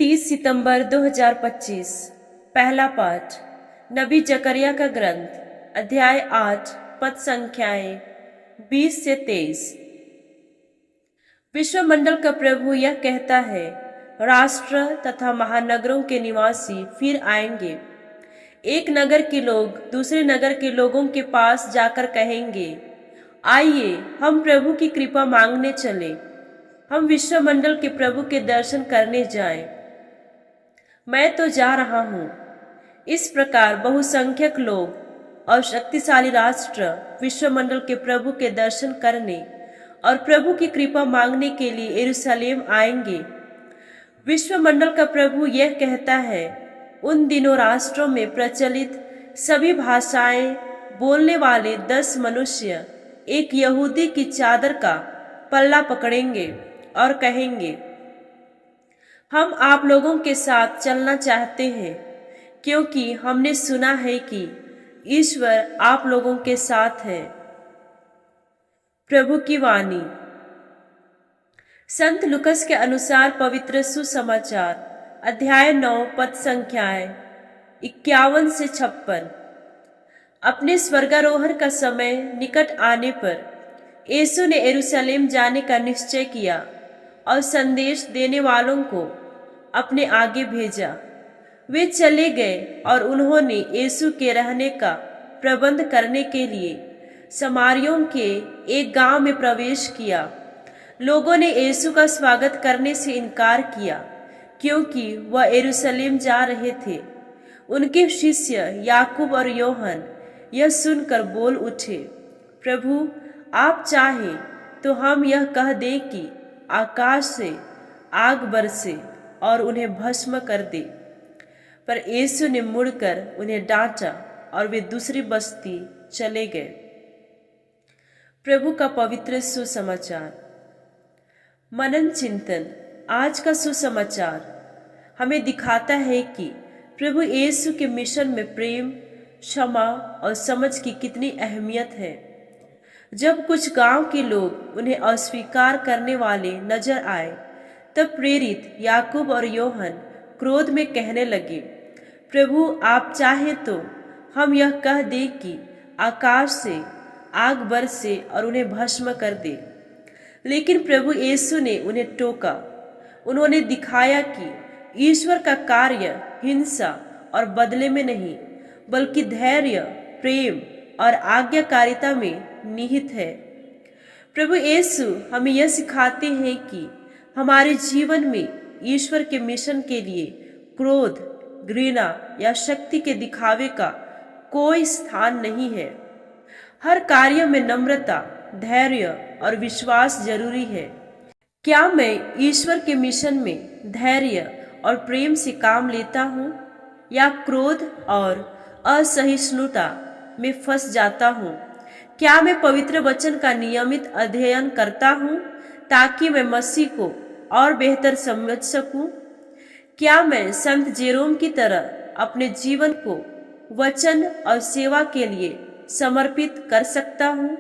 30 सितंबर 2025। पहला पाठ नबी जकरिया का ग्रंथ अध्याय 8 पद संख्याएं 20 से 23। विश्वमंडल का प्रभु यह कहता है, राष्ट्र तथा महानगरों के निवासी फिर आएंगे। एक नगर के लोग दूसरे नगर के लोगों के पास जाकर कहेंगे, आइए हम प्रभु की कृपा मांगने चले, हम विश्वमंडल के प्रभु के दर्शन करने जाएं। मैं तो जा रहा हूं। इस प्रकार बहुसंख्यक लोग और शक्तिशाली राष्ट्र विश्वमंडल के प्रभु के दर्शन करने और प्रभु की कृपा मांगने के लिए यरूशलेम आएंगे। विश्वमंडल का प्रभु यह कहता है, उन दिनों राष्ट्रों में प्रचलित सभी भाषाएं बोलने वाले 10 मनुष्य एक यहूदी की चादर का पल्ला पकड़ेंगे और कहेंगे, हम आप लोगों के साथ चलना चाहते हैं, क्योंकि हमने सुना है कि ईश्वर आप लोगों के साथ है। प्रभु की वाणी। संत लुकस के अनुसार पवित्र सुसमाचार अध्याय 9 पद संख्याएं 51 से 56। अपने स्वर्गारोहण का समय निकट आने पर यीशु ने यरूशलेम जाने का निश्चय किया और संदेश देने वालों को अपने आगे भेजा। वे चले गए और उन्होंने यीशु के रहने का प्रबंध करने के लिए समारियों के एक गांव में प्रवेश किया। लोगों ने यीशु का स्वागत करने से इनकार किया, क्योंकि वह यरूशलेम जा रहे थे। उनके शिष्य याकूब और योहन यह सुनकर बोल उठे, प्रभु आप चाहें तो हम यह कह दें कि आकाश से आग बरसे और उन्हें भस्म कर दे। पर यीशु ने मुड़कर उन्हें डांटा और वे दूसरी बस्ती चले गए। प्रभु का पवित्र सुसमाचार। मनन चिंतन। आज का सुसमाचार हमें दिखाता है कि प्रभु यीशु के मिशन में प्रेम, क्षमा और समझ की कितनी अहमियत है। जब कुछ गांव के लोग उन्हें अस्वीकार करने वाले नजर आए, तब प्रेरित याकूब और योहन क्रोध में कहने लगे, प्रभु आप चाहे तो हम यह कह दें कि आकाश से आग बरसे और उन्हें भस्म कर दे। लेकिन प्रभु यीशु ने उन्हें टोका। उन्होंने दिखाया कि ईश्वर का कार्य हिंसा और बदले में नहीं, बल्कि धैर्य, प्रेम और आज्ञाकारिता में निहित है। प्रभु यीशु हमें यह सिखाते हैं कि हमारे जीवन में ईश्वर के मिशन के लिए क्रोध, घृणा या शक्ति के दिखावे का कोई स्थान नहीं है। हर कार्य में नम्रता, धैर्य और विश्वास जरूरी है। क्या मैं ईश्वर के मिशन में धैर्य और प्रेम से काम लेता हूँ, या क्रोध और असहिष्णुता में फंस जाता हूँ? क्या मैं पवित्र वचन का नियमित अध्ययन करता हूँ ताकि मैं मसीह को और बेहतर समझ सकूं? क्या मैं संत जेरोम की तरह अपने जीवन को वचन और सेवा के लिए समर्पित कर सकता हूँ?